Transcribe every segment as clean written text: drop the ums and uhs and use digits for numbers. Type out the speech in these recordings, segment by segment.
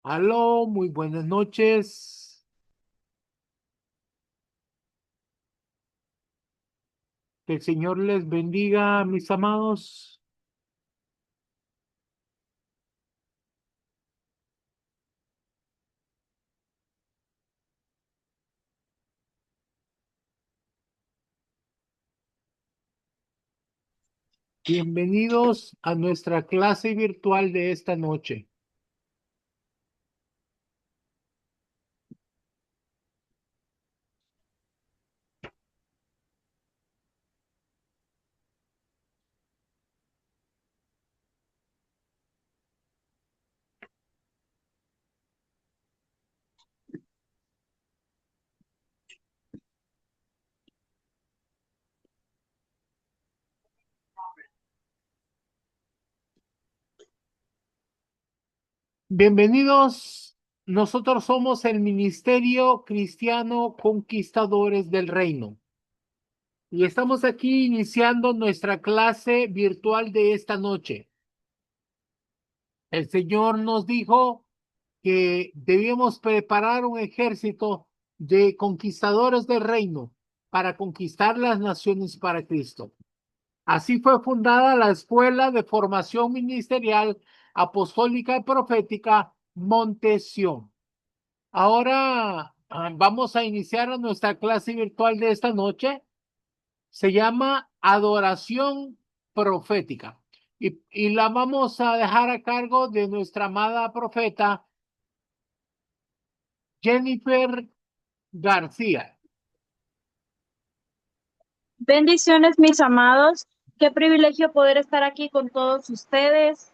Aló, muy buenas noches. Que el Señor les bendiga, mis amados. Bienvenidos a nuestra clase virtual de esta noche. Bienvenidos. Nosotros somos el Ministerio Cristiano Conquistadores del Reino y estamos aquí iniciando nuestra clase virtual de esta noche. El Señor nos dijo que debíamos preparar un ejército de conquistadores del reino para conquistar las naciones para Cristo. Así fue fundada la Escuela de Formación Ministerial Apostólica y Profética Montesión. Ahora vamos a iniciar nuestra clase virtual de esta noche. Se llama Adoración Profética y la vamos a dejar a cargo de nuestra amada profeta Jennifer García. Bendiciones, mis amados. Qué privilegio poder estar aquí con todos ustedes.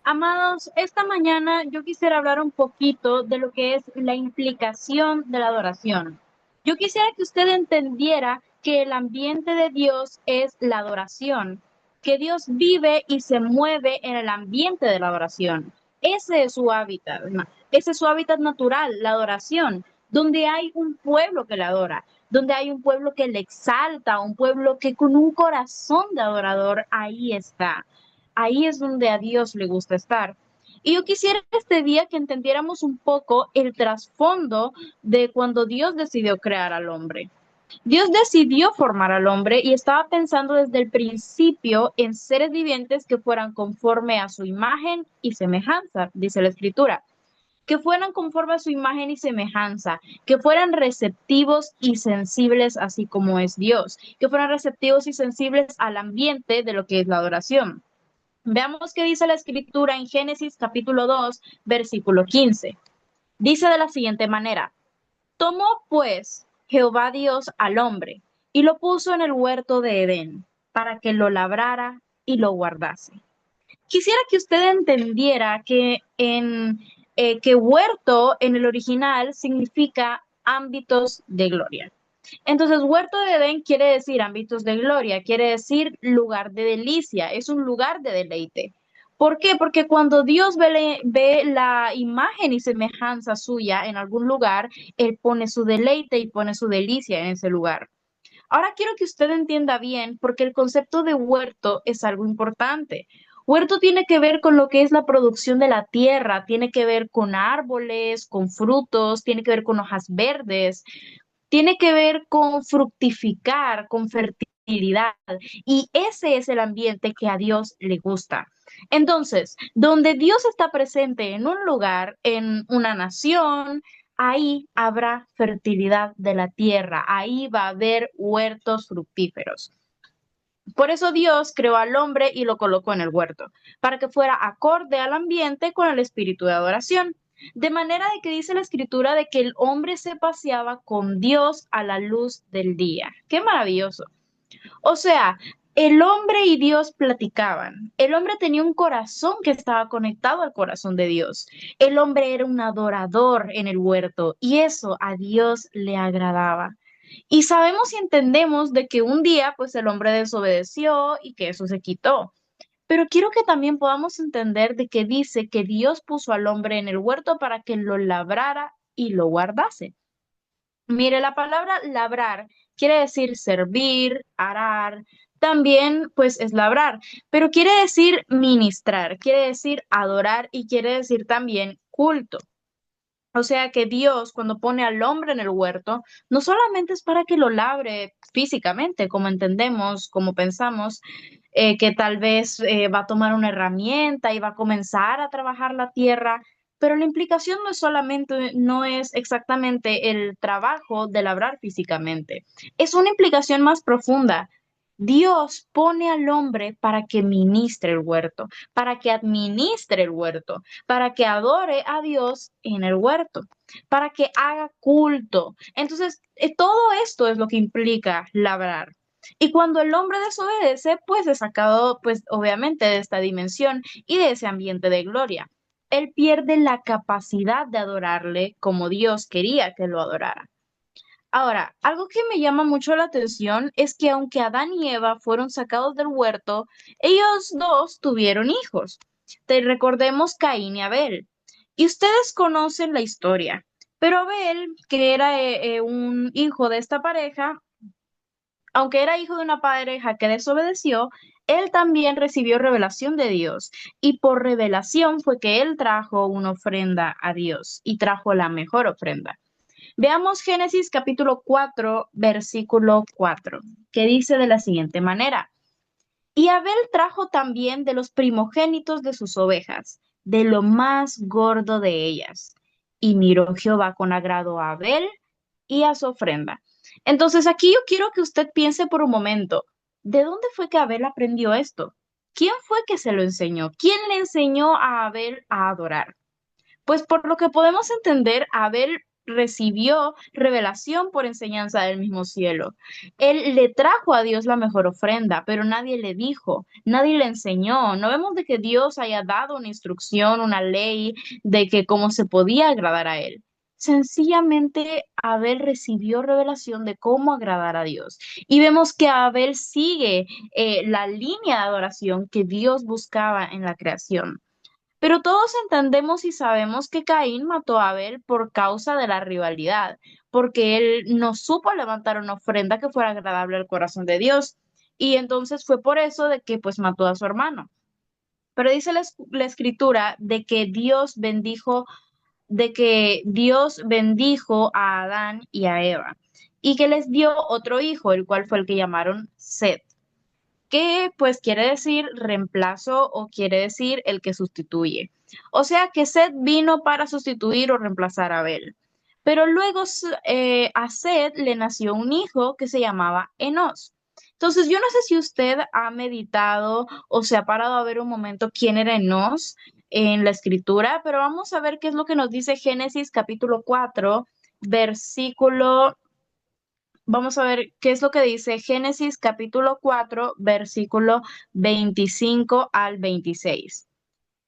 Amados, esta mañana yo quisiera hablar un poquito de lo que es la implicación de la adoración. Yo quisiera que usted entendiera que el ambiente de Dios es la adoración, que Dios vive y se mueve en el ambiente de la adoración. Ese es su hábitat, ese es su hábitat natural, la adoración, donde hay un pueblo que le adora, donde hay un pueblo que le exalta, un pueblo que con un corazón de adorador, ahí está. Ahí es donde a Dios le gusta estar. Y yo quisiera este día que entendiéramos un poco el trasfondo de cuando Dios decidió crear al hombre. Dios decidió formar al hombre y estaba pensando desde el principio en seres vivientes que fueran conforme a su imagen y semejanza, dice la Escritura, que fueran conforme a su imagen y semejanza, que fueran receptivos y sensibles así como es Dios, que fueran receptivos y sensibles al ambiente de lo que es la adoración. Veamos qué dice la escritura en Génesis capítulo 2, versículo 15. Dice de la siguiente manera: tomó pues Jehová Dios al hombre y lo puso en el huerto de Edén para que lo labrara y lo guardase. Quisiera que usted entendiera que huerto en el original significa ámbitos de gloria. Entonces, huerto de Edén quiere decir ámbitos de gloria, quiere decir lugar de delicia, es un lugar de deleite. ¿Por qué? Porque cuando Dios ve la imagen y semejanza suya en algún lugar, Él pone su deleite y pone su delicia en ese lugar. Ahora quiero que usted entienda bien, porque el concepto de huerto es algo importante. Huerto tiene que ver con lo que es la producción de la tierra, tiene que ver con árboles, con frutos, tiene que ver con hojas verdes, tiene que ver con fructificar, con fertilidad. Y ese es el ambiente que a Dios le gusta. Entonces, donde Dios está presente en un lugar, en una nación, ahí habrá fertilidad de la tierra, ahí va a haber huertos fructíferos. Por eso Dios creó al hombre y lo colocó en el huerto, para que fuera acorde al ambiente con el espíritu de adoración. De manera de que dice la escritura de que el hombre se paseaba con Dios a la luz del día. ¡Qué maravilloso! O sea, el hombre y Dios platicaban. El hombre tenía un corazón que estaba conectado al corazón de Dios. El hombre era un adorador en el huerto y eso a Dios le agradaba. Y sabemos y entendemos de que un día pues el hombre desobedeció y que eso se quitó. Pero quiero que también podamos entender de que dice que Dios puso al hombre en el huerto para que lo labrara y lo guardase. Mire, la palabra labrar quiere decir servir, arar, también pues es labrar, pero quiere decir ministrar, quiere decir adorar y quiere decir también culto. O sea que Dios, cuando pone al hombre en el huerto, no solamente es para que lo labre físicamente, como entendemos, como pensamos, que tal vez va a tomar una herramienta y va a comenzar a trabajar la tierra, pero la implicación no es solamente, no es exactamente el trabajo de labrar físicamente, es una implicación más profunda. Dios pone al hombre para que ministre el huerto, para que administre el huerto, para que adore a Dios en el huerto, para que haga culto. Entonces, todo esto es lo que implica labrar. Y cuando el hombre desobedece, pues es sacado, pues obviamente, de esta dimensión y de ese ambiente de gloria. Él pierde la capacidad de adorarle como Dios quería que lo adorara. Ahora, algo que me llama mucho la atención es que aunque Adán y Eva fueron sacados del huerto, ellos dos tuvieron hijos. Te recordemos Caín y Abel. Y ustedes conocen la historia. Pero Abel, que era un hijo de esta pareja, aunque era hijo de una pareja que desobedeció, él también recibió revelación de Dios. Y por revelación fue que él trajo una ofrenda a Dios y trajo la mejor ofrenda. Veamos Génesis capítulo 4, versículo 4, que dice de la siguiente manera: Y Abel trajo también de los primogénitos de sus ovejas, de lo más gordo de ellas. Y miró Jehová con agrado a Abel y a su ofrenda. Entonces aquí yo quiero que usted piense por un momento, ¿de dónde fue que Abel aprendió esto? ¿Quién fue que se lo enseñó? ¿Quién le enseñó a Abel a adorar? Pues por lo que podemos entender, Abel recibió revelación por enseñanza del mismo cielo. Él le trajo a Dios la mejor ofrenda, pero nadie le dijo, nadie le enseñó. No vemos de que Dios haya dado una instrucción, una ley de que cómo se podía agradar a él. Sencillamente Abel recibió revelación de cómo agradar a Dios. Y vemos que Abel sigue la línea de adoración que Dios buscaba en la creación. Pero todos entendemos y sabemos que Caín mató a Abel por causa de la rivalidad, porque él no supo levantar una ofrenda que fuera agradable al corazón de Dios. Y entonces fue por eso de que pues mató a su hermano. Pero dice la escritura de que Dios bendijo a Adán y a Eva y que les dio otro hijo, el cual fue el que llamaron Set, que pues quiere decir reemplazo o quiere decir el que sustituye. O sea que Seth vino para sustituir o reemplazar a Abel. Pero luego a Seth le nació un hijo que se llamaba Enos. Entonces, yo no sé si usted ha meditado o se ha parado a ver un momento quién era Enos en la escritura, pero vamos a ver qué es lo que nos dice Génesis capítulo 4, versículo. Vamos a ver qué es lo que dice Génesis capítulo 4, versículo 25 al 26.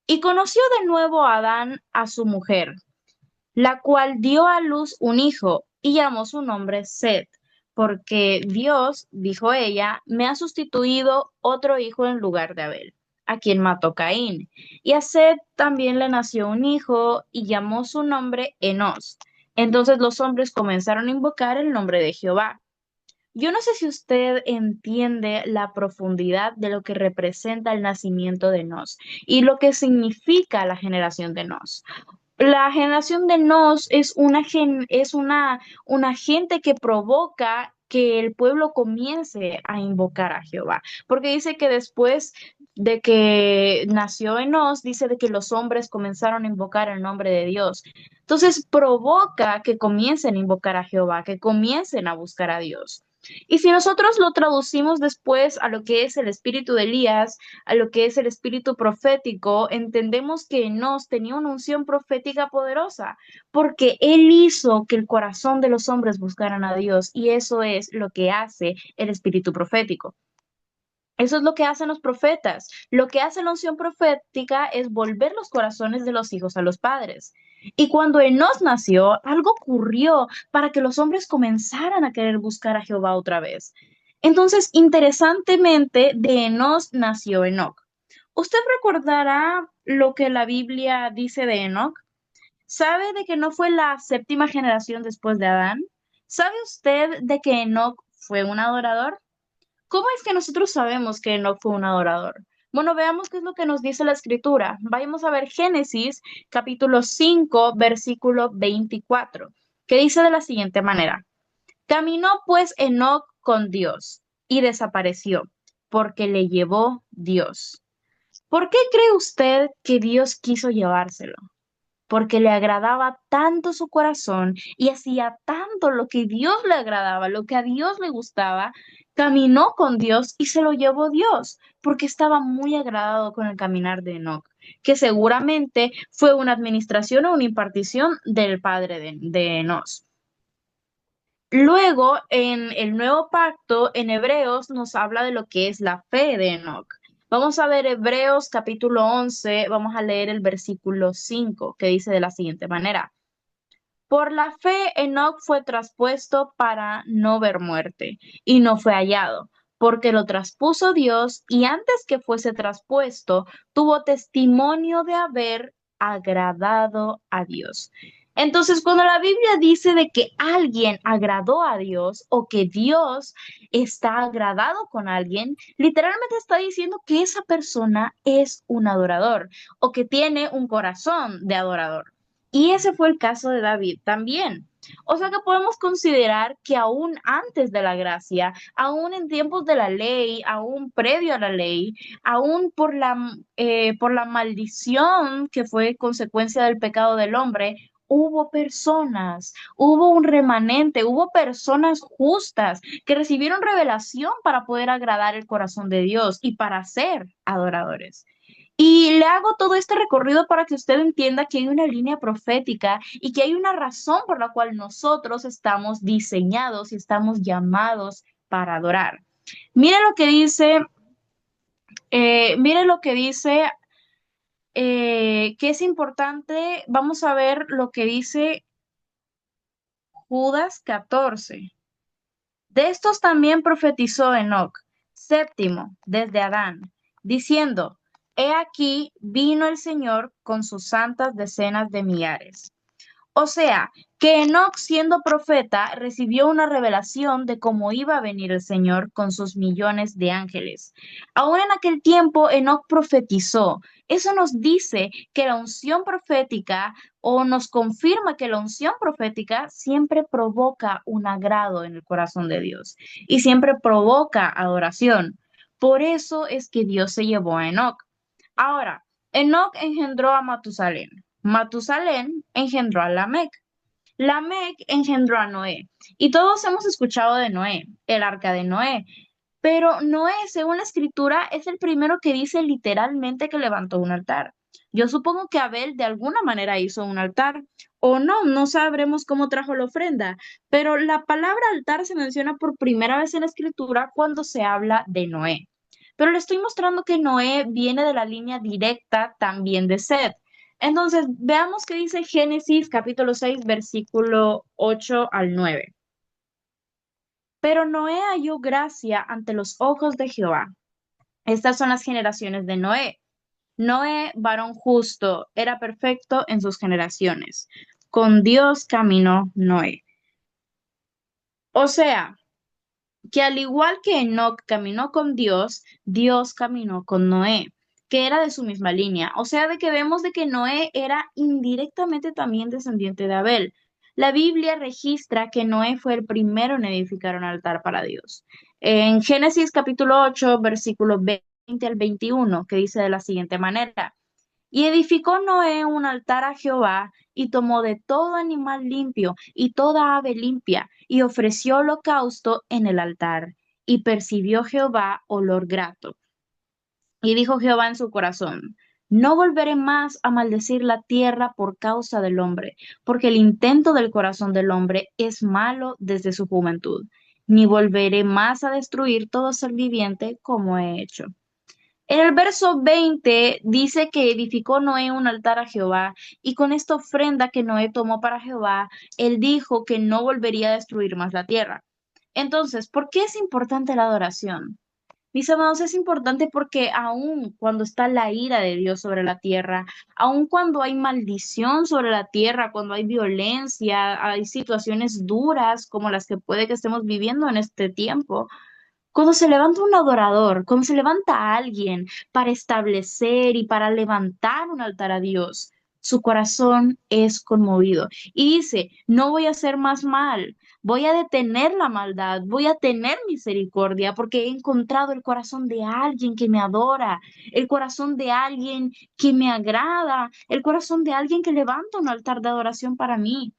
Y conoció de nuevo Adán a su mujer, la cual dio a luz un hijo y llamó su nombre Set, porque Dios, dijo ella, me ha sustituido otro hijo en lugar de Abel, a quien mató Caín. Y a Set también le nació un hijo y llamó su nombre Enos. Entonces los hombres comenzaron a invocar el nombre de Jehová. Yo no sé si usted entiende la profundidad de lo que representa el nacimiento de Nos y lo que significa la generación de Nos. La generación de Nos es una gente que provoca que el pueblo comience a invocar a Jehová, porque dice que después de que nació Enos, dice de que los hombres comenzaron a invocar el nombre de Dios. Entonces provoca que comiencen a invocar a Jehová, que comiencen a buscar a Dios. Y si nosotros lo traducimos después a lo que es el espíritu de Elías, a lo que es el espíritu profético, entendemos que Enos tenía una unción profética poderosa, porque él hizo que el corazón de los hombres buscaran a Dios, y eso es lo que hace el espíritu profético. Eso es lo que hacen los profetas. Lo que hace la unción profética es volver los corazones de los hijos a los padres. Y cuando Enos nació, algo ocurrió para que los hombres comenzaran a querer buscar a Jehová otra vez. Entonces, interesantemente, de Enos nació Enoc. ¿Usted recordará lo que la Biblia dice de Enoc? ¿Sabe de que no fue la séptima generación después de Adán? ¿Sabe usted de que Enoc fue un adorador? ¿Cómo es que nosotros sabemos que Enoc fue un adorador? Bueno, veamos qué es lo que nos dice la escritura. Vayamos a ver Génesis capítulo 5, versículo 24, que dice de la siguiente manera. Caminó pues Enoc con Dios y desapareció, porque le llevó Dios. ¿Por qué cree usted que Dios quiso llevárselo? Porque le agradaba tanto su corazón y hacía tanto lo que Dios le agradaba, lo que a Dios le gustaba, caminó con Dios y se lo llevó Dios, porque estaba muy agradado con el caminar de Enoch, que seguramente fue una administración o una impartición del padre de Enoch. Luego, en el nuevo pacto, en Hebreos, nos habla de lo que es la fe de Enoch. Vamos a ver Hebreos capítulo 11, vamos a leer el versículo 5, que dice de la siguiente manera. Por la fe, Enoc fue traspuesto para no ver muerte, y no fue hallado, porque lo traspuso Dios, y antes que fuese traspuesto, tuvo testimonio de haber agradado a Dios. Entonces, cuando la Biblia dice de que alguien agradó a Dios o que Dios está agradado con alguien, literalmente está diciendo que esa persona es un adorador o que tiene un corazón de adorador. Y ese fue el caso de David también. O sea que podemos considerar que aún antes de la gracia, aún en tiempos de la ley, aún previo a la ley, aún por la maldición que fue consecuencia del pecado del hombre, hubo personas, hubo un remanente, hubo personas justas que recibieron revelación para poder agradar el corazón de Dios y para ser adoradores. Y le hago todo este recorrido para que usted entienda que hay una línea profética y que hay una razón por la cual nosotros estamos diseñados y estamos llamados para adorar. Mire lo que dice, mire lo que dice, que es importante. Vamos a ver lo que dice Judas 14. De estos también profetizó Enoc, séptimo desde Adán, diciendo, He aquí vino el Señor con sus santas decenas de millares. O sea, que Enoc, siendo profeta, recibió una revelación de cómo iba a venir el Señor con sus millones de ángeles. Aún en aquel tiempo, Enoc profetizó. Eso nos dice que la unción profética o nos confirma que la unción profética siempre provoca un agrado en el corazón de Dios y siempre provoca adoración. Por eso es que Dios se llevó a Enoc. Ahora, Enoc engendró a Matusalén. Matusalén engendró a Lamec. Lamec engendró a Noé. Y todos hemos escuchado de Noé, el arca de Noé. Pero Noé, según la escritura, es el primero que dice literalmente que levantó un altar. Yo supongo que Abel de alguna manera hizo un altar, o no, no sabremos cómo trajo la ofrenda, pero la palabra altar se menciona por primera vez en la escritura cuando se habla de Noé. Pero le estoy mostrando que Noé viene de la línea directa también de Seth. Entonces, veamos qué dice Génesis capítulo 6, versículo 8 al 9. Pero Noé halló gracia ante los ojos de Jehová. Estas son las generaciones de Noé. Noé, varón justo, era perfecto en sus generaciones. Con Dios caminó Noé. O sea, que al igual que Enoc caminó con Dios, Dios caminó con Noé, que era de su misma línea. O sea, de que vemos de que Noé era indirectamente también descendiente de Abel. La Biblia registra que Noé fue el primero en edificar un altar para Dios. En Génesis capítulo 8, versículos 20 al 21, que dice de la siguiente manera. Y edificó Noé un altar a Jehová, y tomó de todo animal limpio y toda ave limpia, y ofreció holocausto en el altar. Y percibió Jehová olor grato. Y dijo Jehová en su corazón, no volveré más a maldecir la tierra por causa del hombre, porque el intento del corazón del hombre es malo desde su juventud, ni volveré más a destruir todo ser viviente como he hecho. En el verso 20 dice que edificó Noé un altar a Jehová y con esta ofrenda que Noé tomó para Jehová, él dijo que no volvería a destruir más la tierra. Entonces, ¿por qué es importante la adoración? Mis amados, es importante porque aun cuando está la ira de Dios sobre la tierra, aun cuando hay maldición sobre la tierra, cuando hay violencia, hay situaciones duras como las que puede que estemos viviendo en este tiempo, Cuando se levanta un adorador, cuando se levanta alguien para establecer y para levantar un altar a Dios, su corazón es conmovido y dice, no voy a hacer más mal, voy a detener la maldad, voy a tener misericordia porque he encontrado el corazón de alguien que me adora, el corazón de alguien que me agrada, el corazón de alguien que levanta un altar de adoración para mí.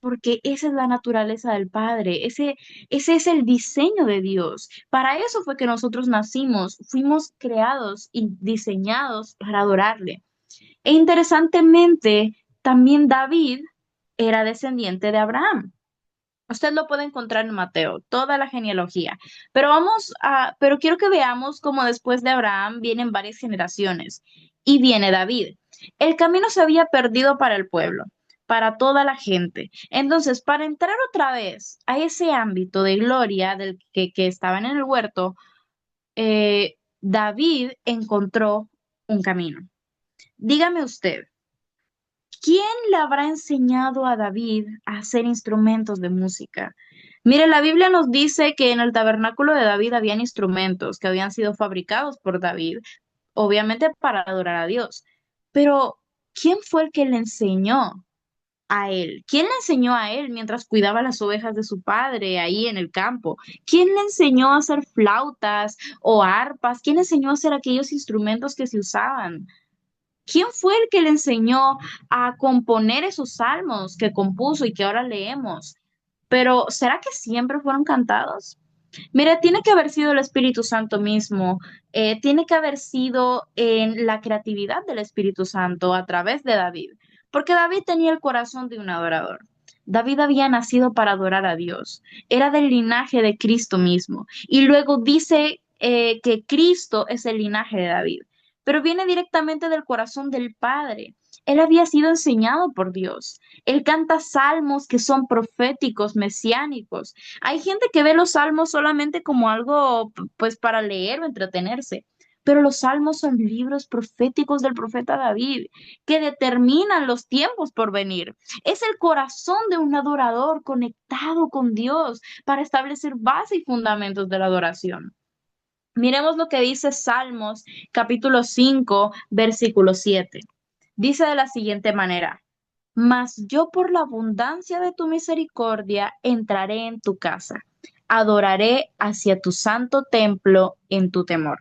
Porque esa es la naturaleza del Padre, ese es el diseño de Dios. Para eso fue que nosotros nacimos, fuimos creados y diseñados para adorarle. E interesantemente, también David era descendiente de Abraham. Usted lo puede encontrar en Mateo, toda la genealogía. Pero quiero que veamos cómo después de Abraham vienen varias generaciones y viene David. El camino se había perdido para el pueblo, para toda la gente. Entonces, para entrar otra vez a ese ámbito de gloria que estaban en el huerto, David encontró un camino. Dígame usted, ¿quién le habrá enseñado a David a hacer instrumentos de música? Mire, la Biblia nos dice que en el tabernáculo de David habían instrumentos que habían sido fabricados por David, obviamente para adorar a Dios. Pero, ¿quién fue el que le enseñó a él? ¿Quién le enseñó a él mientras cuidaba las ovejas de su padre ahí en el campo? ¿Quién le enseñó a hacer flautas o arpas? ¿Quién le enseñó a hacer aquellos instrumentos que se usaban? ¿Quién fue el que le enseñó a componer esos salmos que compuso y que ahora leemos? Pero, ¿será que siempre fueron cantados? Mira, tiene que haber sido el Espíritu Santo mismo, tiene que haber sido en la creatividad del Espíritu Santo a través de David, porque David tenía el corazón de un adorador. David había nacido para adorar a Dios, era del linaje de Cristo mismo, y luego dice que Cristo es el linaje de David, pero viene directamente del corazón del Padre. Él había sido enseñado por Dios. Él canta salmos que son proféticos, mesiánicos. Hay gente que ve los salmos solamente como algo, pues, para leer o entretenerse, pero los salmos son libros proféticos del profeta David que determinan los tiempos por venir. Es el corazón de un adorador conectado con Dios para establecer base y fundamentos de la adoración. Miremos lo que dice Salmos capítulo 5 versículo 7. Dice de la siguiente manera. Mas yo por la abundancia de tu misericordia entraré en tu casa, adoraré hacia tu santo templo en tu temor.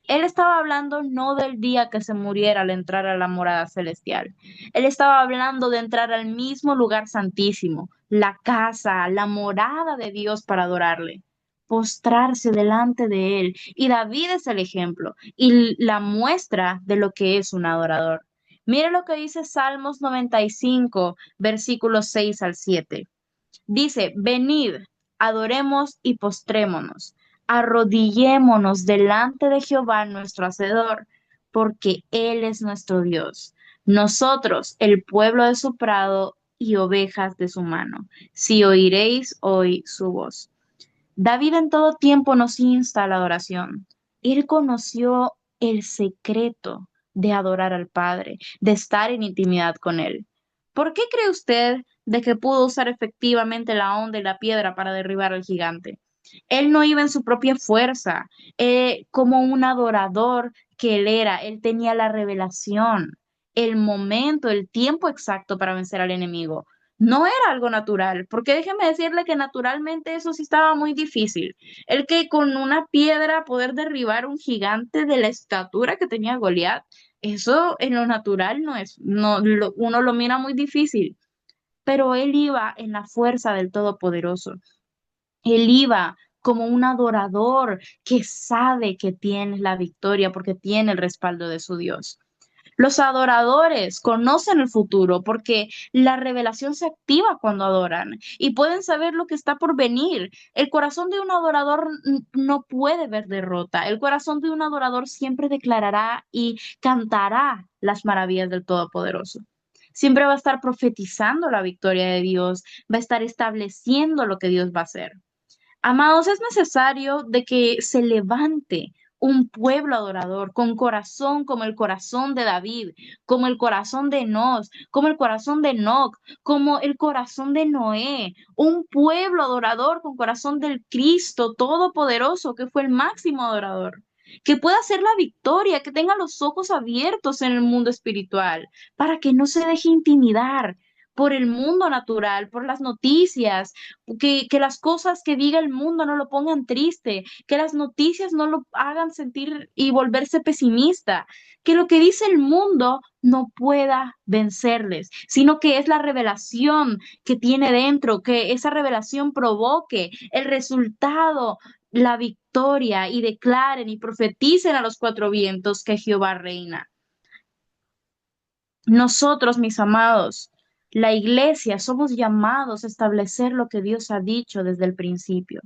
Él estaba hablando no del día que se muriera al entrar a la morada celestial. Él estaba hablando de entrar al mismo lugar santísimo, la casa, la morada de Dios para adorarle, postrarse delante de él. Y David es el ejemplo y la muestra de lo que es un adorador. Mire lo que dice Salmos 95, versículos 6 al 7. Dice, venid, adoremos y postrémonos, arrodillémonos delante de Jehová nuestro Hacedor, porque Él es nuestro Dios. Nosotros, el pueblo de su prado y ovejas de su mano, si oiréis hoy su voz. David en todo tiempo nos insta a la adoración. Él conoció el secreto de adorar al Padre, de estar en intimidad con Él. ¿Por qué cree usted de que pudo usar efectivamente la onda y la piedra para derribar al gigante? Él no iba en su propia fuerza, como un adorador que él era. Él tenía la revelación, el momento, el tiempo exacto para vencer al enemigo. No era algo natural, porque déjeme decirle que naturalmente eso sí estaba muy difícil. El que con una piedra poder derribar un gigante de la estatura que tenía Goliat, eso en lo natural no es, uno lo mira muy difícil, pero él iba en la fuerza del Todopoderoso. Él iba como un adorador que sabe que tiene la victoria porque tiene el respaldo de su Dios. Los adoradores conocen el futuro porque la revelación se activa cuando adoran y pueden saber lo que está por venir. El corazón de un adorador no puede ver derrota. El corazón de un adorador siempre declarará y cantará las maravillas del Todopoderoso. Siempre va a estar profetizando la victoria de Dios, va a estar estableciendo lo que Dios va a hacer. Amados, es necesario de que se levante un pueblo adorador, con corazón como el corazón de David, como el corazón de Enos, como el corazón de Enoc, como el corazón de Noé, un pueblo adorador con corazón del Cristo Todopoderoso, que fue el máximo adorador, que pueda hacer la victoria, que tenga los ojos abiertos en el mundo espiritual, para que no se deje intimidar por el mundo natural, por las noticias, que las cosas que diga el mundo no lo pongan triste, que las noticias no lo hagan sentir y volverse pesimista, que lo que dice el mundo no pueda vencerles, sino que es la revelación que tiene dentro, que esa revelación provoque el resultado, la victoria, y declaren y profeticen a los cuatro vientos que Jehová reina. Nosotros, mis amados, la iglesia, somos llamados a establecer lo que Dios ha dicho desde el principio.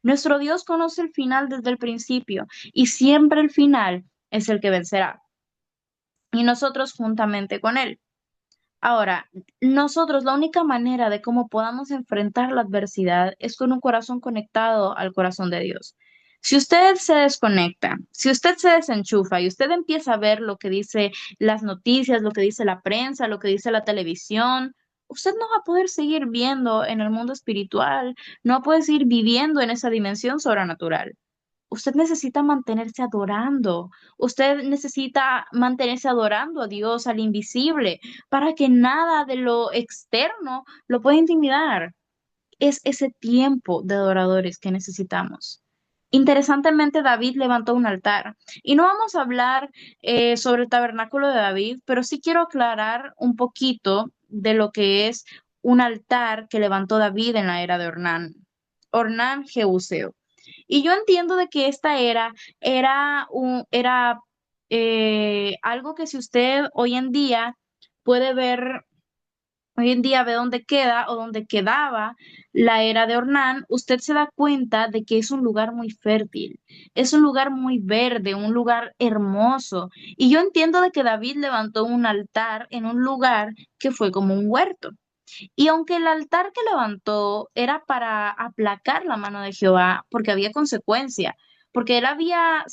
Nuestro Dios conoce el final desde el principio y siempre el final es el que vencerá. Y nosotros juntamente con Él. Ahora, nosotros la única manera de cómo podamos enfrentar la adversidad es con un corazón conectado al corazón de Dios. Si usted se desconecta, si usted se desenchufa y usted empieza a ver lo que dice las noticias, lo que dice la prensa, lo que dice la televisión, usted no va a poder seguir viendo en el mundo espiritual, no va a poder seguir viviendo en esa dimensión sobrenatural. Usted necesita mantenerse adorando. Usted necesita mantenerse adorando a Dios, al invisible, para que nada de lo externo lo pueda intimidar. Es ese tiempo de adoradores que necesitamos. Interesantemente, David levantó un altar. Y no vamos a hablar sobre el tabernáculo de David, pero sí quiero aclarar un poquito de lo que es un altar que levantó David en la era de Ornán. Ornán Jebuseo. Y yo entiendo de que esta era algo que si usted hoy en día puede ver, hoy en día ve dónde queda o dónde quedaba la era de Ornán, usted se da cuenta de que es un lugar muy fértil, es un lugar muy verde, un lugar hermoso. Y yo entiendo de que David levantó un altar en un lugar que fue como un huerto. Y aunque el altar que levantó era para aplacar la mano de Jehová, porque había consecuencia, porque él había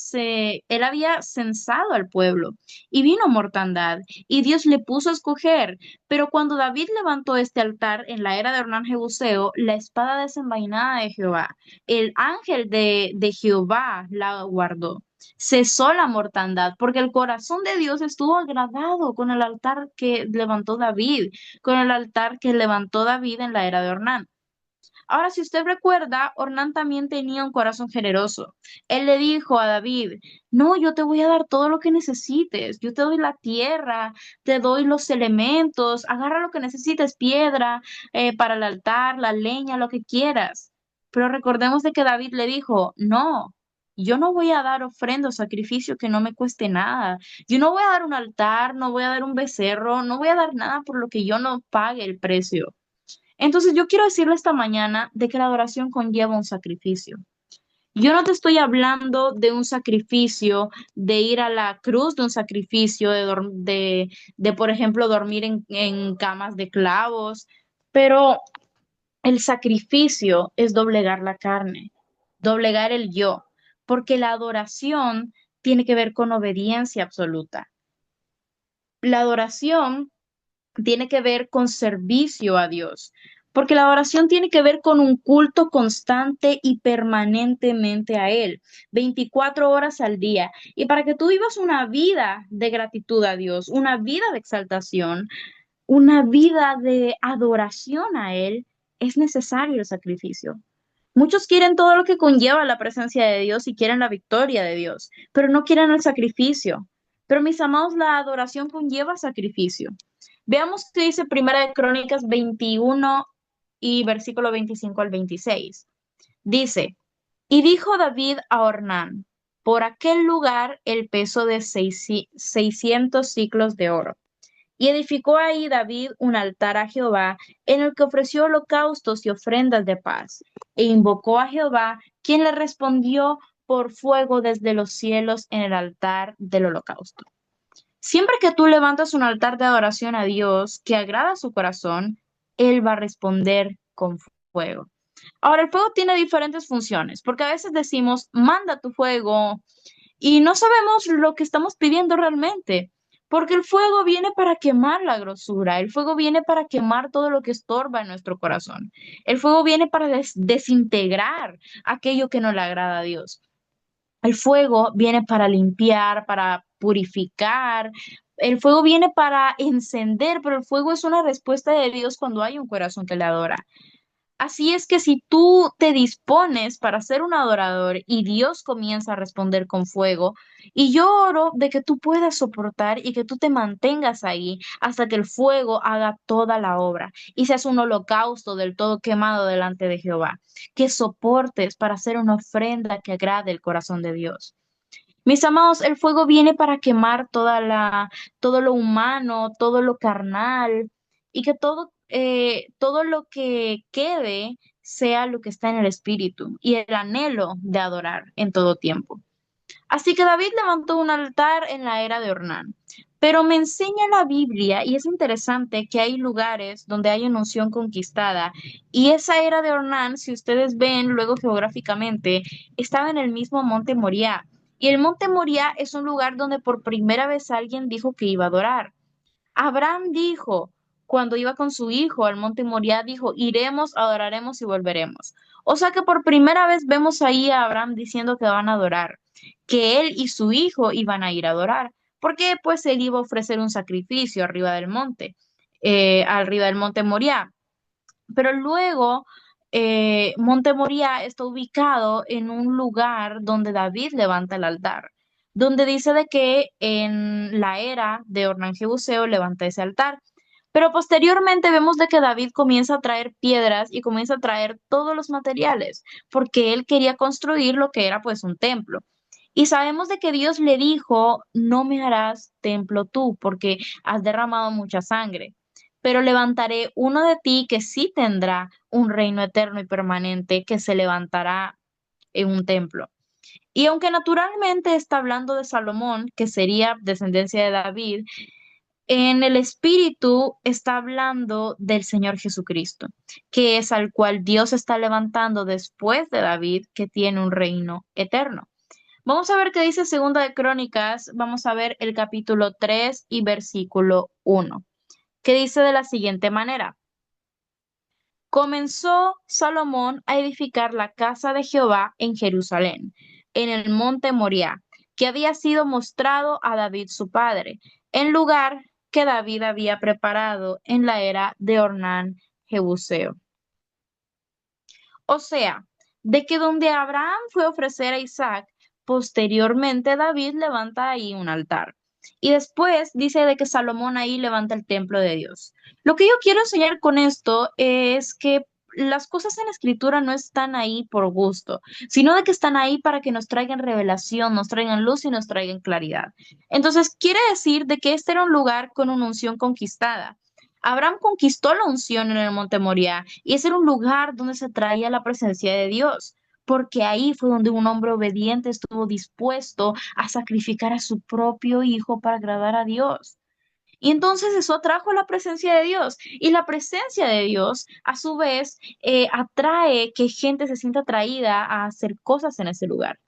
censado al pueblo y vino mortandad, y Dios le puso a escoger. Pero cuando David levantó este altar en la era de Hernán Jebuseo, la espada desenvainada de Jehová, el ángel de Jehová la guardó. Cesó la mortandad, porque el corazón de Dios estuvo agradado con el altar que levantó David, con el altar que levantó David en la era de Ornán. Ahora, si usted recuerda, Ornán también tenía un corazón generoso. Él le dijo a David, no, yo te voy a dar todo lo que necesites, yo te doy la tierra, te doy los elementos, agarra lo que necesites, piedra, para el altar, la leña, lo que quieras. Pero recordemos de que David le dijo, no. Yo no voy a dar ofrenda o sacrificio que no me cueste nada. Yo no voy a dar un altar, no voy a dar un becerro, no voy a dar nada por lo que yo no pague el precio. Entonces yo quiero decirle esta mañana de que la adoración conlleva un sacrificio. Yo no te estoy hablando de un sacrificio, de ir a la cruz, de un sacrificio, de, por ejemplo, dormir en camas de clavos, pero el sacrificio es doblegar la carne, doblegar el yo, porque la adoración tiene que ver con obediencia absoluta. La adoración tiene que ver con servicio a Dios, porque la oración tiene que ver con un culto constante y permanentemente a Él, 24 horas al día. Y para que tú vivas una vida de gratitud a Dios, una vida de exaltación, una vida de adoración a Él, es necesario el sacrificio. Muchos quieren todo lo que conlleva la presencia de Dios y quieren la victoria de Dios, pero no quieren el sacrificio. Pero mis amados, la adoración conlleva sacrificio. Veamos qué dice Primera de Crónicas 21 y versículo 25 al 26. Dice, y dijo David a Ornán, por aquel lugar el peso de 600 ciclos de oro. Y edificó ahí David un altar a Jehová, en el que ofreció holocaustos y ofrendas de paz. E invocó a Jehová, quien le respondió por fuego desde los cielos en el altar del holocausto. Siempre que tú levantas un altar de adoración a Dios que agrada a su corazón, Él va a responder con fuego. Ahora, el fuego tiene diferentes funciones, porque a veces decimos, manda tu fuego, y no sabemos lo que estamos pidiendo realmente, porque el fuego viene para quemar la grosura, el fuego viene para quemar todo lo que estorba en nuestro corazón, el fuego viene para desintegrar aquello que no le agrada a Dios. El fuego viene para limpiar, para purificar. El fuego viene para encender, pero el fuego es una respuesta de Dios cuando hay un corazón que le adora. Así es que si tú te dispones para ser un adorador y Dios comienza a responder con fuego, y yo oro de que tú puedas soportar y que tú te mantengas ahí hasta que el fuego haga toda la obra y seas un holocausto del todo quemado delante de Jehová, que soportes para hacer una ofrenda que agrade el corazón de Dios. Mis amados, el fuego viene para quemar todo lo humano, todo lo carnal, y que todo lo que quede sea lo que está en el espíritu y el anhelo de adorar en todo tiempo. Así que David levantó un altar en la era de Ornán. Pero me enseña la Biblia y es interesante que hay lugares donde hay una unción conquistada y esa era de Ornán, si ustedes ven luego geográficamente, estaba en el mismo monte Moriah. Y el monte Moriah es un lugar donde por primera vez alguien dijo que iba a adorar. Abraham dijo, cuando iba con su hijo al monte Moriah, dijo, iremos, adoraremos y volveremos. O sea que por primera vez vemos ahí a Abraham diciendo que van a adorar, que él y su hijo iban a ir a adorar, porque pues él iba a ofrecer un sacrificio arriba del monte Moriah. Pero luego, Monte Moriah está ubicado en un lugar donde David levanta el altar, donde dice de que en la era de Ornán Jebuseo levanta ese altar. Pero posteriormente vemos de que David comienza a traer piedras y comienza a traer todos los materiales, porque él quería construir lo que era pues un templo. Y sabemos de que Dios le dijo, no me harás templo tú, porque has derramado mucha sangre, pero levantaré uno de ti que sí tendrá un reino eterno y permanente, que se levantará en un templo. Y aunque naturalmente está hablando de Salomón, que sería descendencia de David, en el espíritu está hablando del Señor Jesucristo, que es al cual Dios está levantando después de David, que tiene un reino eterno. Vamos a ver qué dice Segunda de Crónicas, vamos a ver el capítulo 3 y versículo 1, que dice de la siguiente manera: comenzó Salomón a edificar la casa de Jehová en Jerusalén, en el monte Moriah, que había sido mostrado a David su padre, en lugar que David había preparado en la era de Ornán Jebuseo. O sea, de que donde Abraham fue a ofrecer a Isaac, posteriormente David levanta ahí un altar. Y después dice de que Salomón ahí levanta el templo de Dios. Lo que yo quiero enseñar con esto es que las cosas en la escritura no están ahí por gusto, sino de que están ahí para que nos traigan revelación, nos traigan luz y nos traigan claridad. Entonces, quiere decir de que este era un lugar con una unción conquistada. Abraham conquistó la unción en el monte Moriah y ese era un lugar donde se traía la presencia de Dios, porque ahí fue donde un hombre obediente estuvo dispuesto a sacrificar a su propio hijo para agradar a Dios. Y entonces eso atrajo la presencia de Dios. Y la presencia de Dios, a su vez, atrae que gente se sienta atraída a hacer cosas en ese lugar.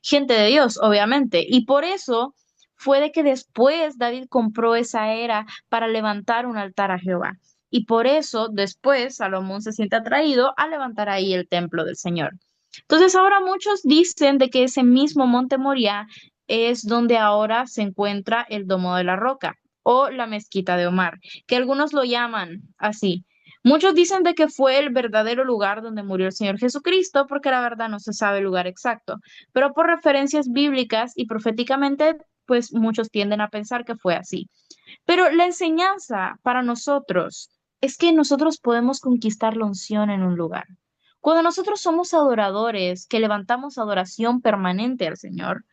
Gente de Dios, obviamente. Y por eso fue de que después David compró esa era para levantar un altar a Jehová. Y por eso después Salomón se siente atraído a levantar ahí el templo del Señor. Entonces ahora muchos dicen de que ese mismo monte Moriah es donde ahora se encuentra el Domo de la Roca o la Mezquita de Omar, que algunos lo llaman así. Muchos dicen de que fue el verdadero lugar donde murió el Señor Jesucristo, porque la verdad no se sabe el lugar exacto, pero por referencias bíblicas y proféticamente, pues muchos tienden a pensar que fue así. Pero la enseñanza para nosotros es que nosotros podemos conquistar la unción en un lugar. Cuando nosotros somos adoradores, que levantamos adoración permanente al Señor,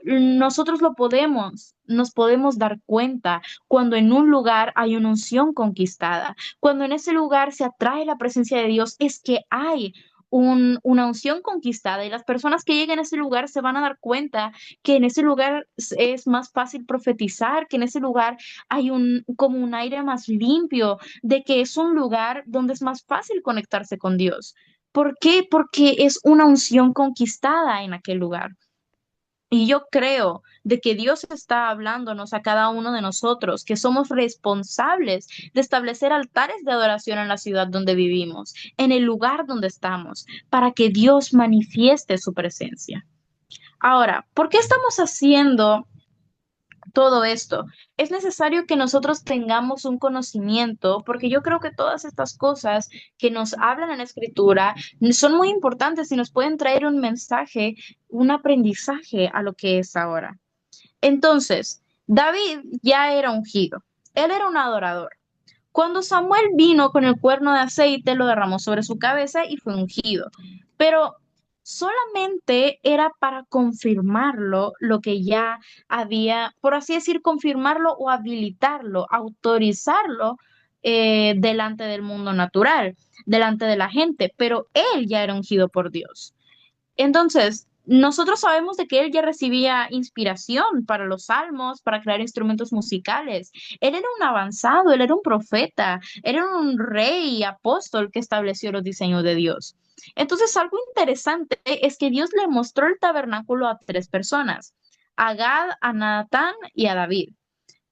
nosotros nos podemos dar cuenta cuando en un lugar hay una unción conquistada, cuando en ese lugar se atrae la presencia de Dios, es que hay una unción conquistada y las personas que lleguen a ese lugar se van a dar cuenta que en ese lugar es más fácil profetizar, que en ese lugar hay como un aire más limpio, de que es un lugar donde es más fácil conectarse con Dios. ¿Por qué? Porque es una unción conquistada en aquel lugar. Y yo creo de que Dios está hablándonos a cada uno de nosotros, que somos responsables de establecer altares de adoración en la ciudad donde vivimos, en el lugar donde estamos, para que Dios manifieste su presencia. Ahora, ¿por qué estamos haciendo todo esto? Es necesario que nosotros tengamos un conocimiento, porque yo creo que todas estas cosas que nos hablan en la escritura son muy importantes y nos pueden traer un mensaje, un aprendizaje a lo que es ahora. Entonces, David ya era ungido, él era un adorador. Cuando Samuel vino con el cuerno de aceite, lo derramó sobre su cabeza y fue ungido. Pero solamente era para confirmarlo lo que ya había, por así decir, confirmarlo o habilitarlo, autorizarlo delante del mundo natural, delante de la gente, pero él ya era ungido por Dios. Entonces, nosotros sabemos de que él ya recibía inspiración para los salmos, para crear instrumentos musicales. Él era un avanzado, él era un profeta, él era un rey y apóstol que estableció los diseños de Dios. Entonces, algo interesante es que Dios le mostró el tabernáculo a tres personas, a Gad, a Natán y a David.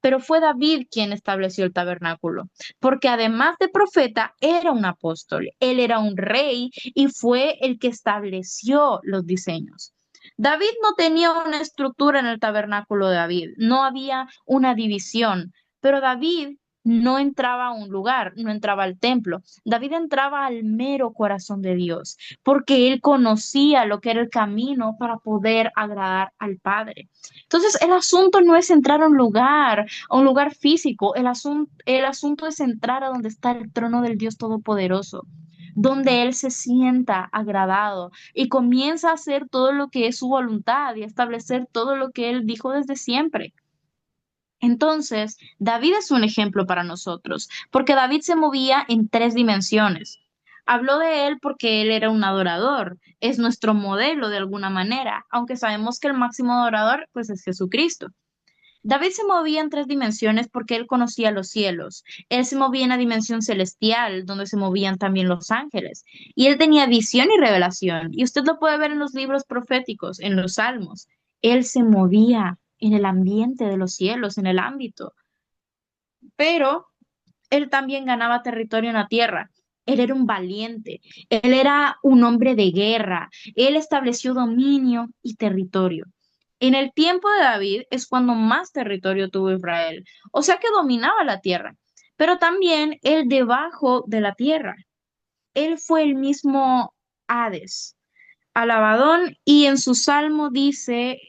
Pero fue David quien estableció el tabernáculo, porque además de profeta, era un apóstol, él era un rey y fue el que estableció los diseños. David no tenía una estructura en el tabernáculo de David, no había una división, pero David no entraba a un lugar, no entraba al templo. David entraba al mero corazón de Dios, porque él conocía lo que era el camino para poder agradar al Padre. Entonces, el asunto no es entrar a un lugar físico, el asunto es entrar a donde está el trono del Dios Todopoderoso, donde Él se sienta agradado y comienza a hacer todo lo que es su voluntad y a establecer todo lo que Él dijo desde siempre. Entonces, David es un ejemplo para nosotros, porque David se movía en tres dimensiones. Habló de él porque él era un adorador, es nuestro modelo de alguna manera, aunque sabemos que el máximo adorador pues es Jesucristo. David se movía en tres dimensiones porque él conocía los cielos. Él se movía en la dimensión celestial, donde se movían también los ángeles. Y él tenía visión y revelación. Y usted lo puede ver en los libros proféticos, en los salmos. Él se movía en el ambiente de los cielos, en el ámbito. Pero él también ganaba territorio en la tierra. Él era un valiente. Él era un hombre de guerra. Él estableció dominio y territorio. En el tiempo de David es cuando más territorio tuvo Israel, o sea que dominaba la tierra, pero también él debajo de la tierra. Él fue el mismo Hades, alabadón, y en su salmo dice,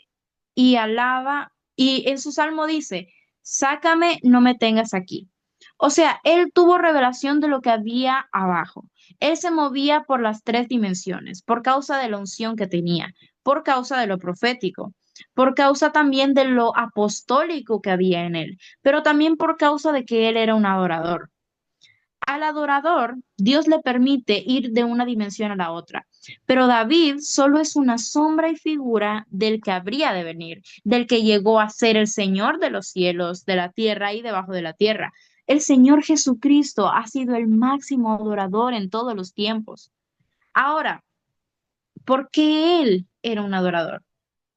y alaba, y en su salmo dice, sácame, no me tengas aquí. O sea, él tuvo revelación de lo que había abajo. Él se movía por las tres dimensiones, por causa de la unción que tenía, por causa de lo profético, por causa también de lo apostólico que había en él, pero también por causa de que él era un adorador. Al adorador, Dios le permite ir de una dimensión a la otra, pero David solo es una sombra y figura del que habría de venir, del que llegó a ser el Señor de los cielos, de la tierra y debajo de la tierra. El Señor Jesucristo ha sido el máximo adorador en todos los tiempos. Ahora, ¿por qué Él era un adorador?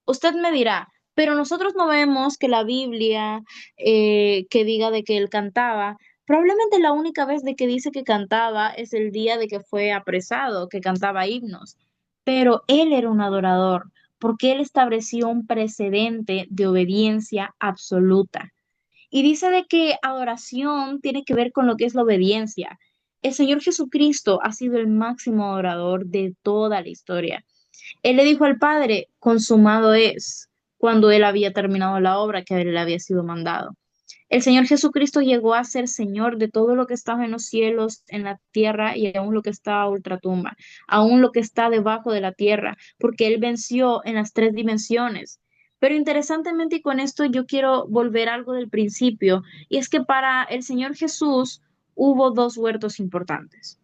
Usted me dirá, pero nosotros no vemos que la Biblia que diga de que él cantaba. Probablemente la única vez de que dice que cantaba es el día de que fue apresado, que cantaba himnos. Pero él era un adorador, porque él estableció un precedente de obediencia absoluta. Y dice de que adoración tiene que ver con lo que es la obediencia. El Señor Jesucristo ha sido el máximo adorador de toda la historia. Él le dijo al Padre, consumado es, cuando él había terminado la obra que a él le había sido mandado. El Señor Jesucristo llegó a ser Señor de todo lo que estaba en los cielos, en la tierra y aún lo que está a ultratumba, aún lo que está debajo de la tierra, porque Él venció en las tres dimensiones. Pero interesantemente, y con esto yo quiero volver a algo del principio, y es que para el Señor Jesús hubo dos huertos importantes.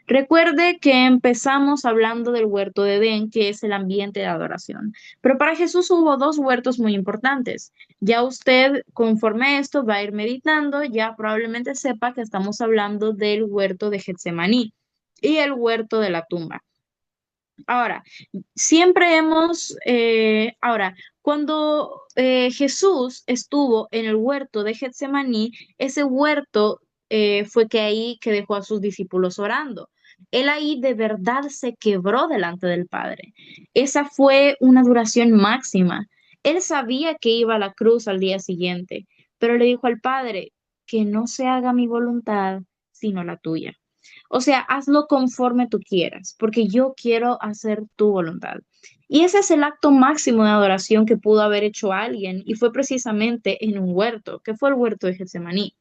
Recuerde que empezamos hablando del huerto de Edén, que es el ambiente de adoración. Pero para Jesús hubo dos huertos muy importantes. Ya usted, conforme a esto, va a ir meditando, ya probablemente sepa que estamos hablando del huerto de Getsemaní y el huerto de la tumba. Ahora, ahora, Cuando Jesús estuvo en el huerto de Getsemaní, ese huerto fue que ahí que dejó a sus discípulos orando. Él ahí de verdad se quebró delante del Padre. Esa fue una duración máxima. Él sabía que iba a la cruz al día siguiente, pero le dijo al Padre, que no se haga mi voluntad, sino la tuya. O sea, hazlo conforme tú quieras, porque yo quiero hacer tu voluntad. Y ese es el acto máximo de adoración que pudo haber hecho alguien, y fue precisamente en un huerto, que fue el huerto de Getsemaní.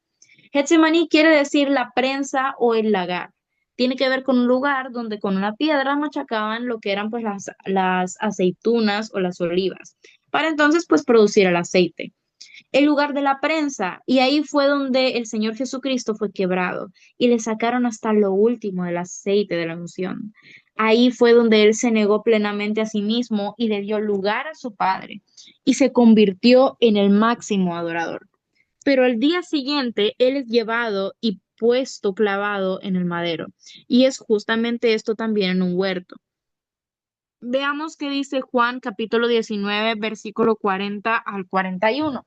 Getsemaní quiere decir la prensa o el lagar. Tiene que ver con un lugar donde con una piedra machacaban lo que eran pues las aceitunas o las olivas, para entonces pues producir el aceite, el lugar de la prensa, y ahí fue donde el Señor Jesucristo fue quebrado y le sacaron hasta lo último del aceite de la unción. Ahí fue donde él se negó plenamente a sí mismo y le dio lugar a su Padre y se convirtió en el máximo adorador. Pero al día siguiente él es llevado y puesto clavado en el madero. Y es justamente esto también en un huerto. Veamos qué dice Juan capítulo 19, versículo 40 al 41.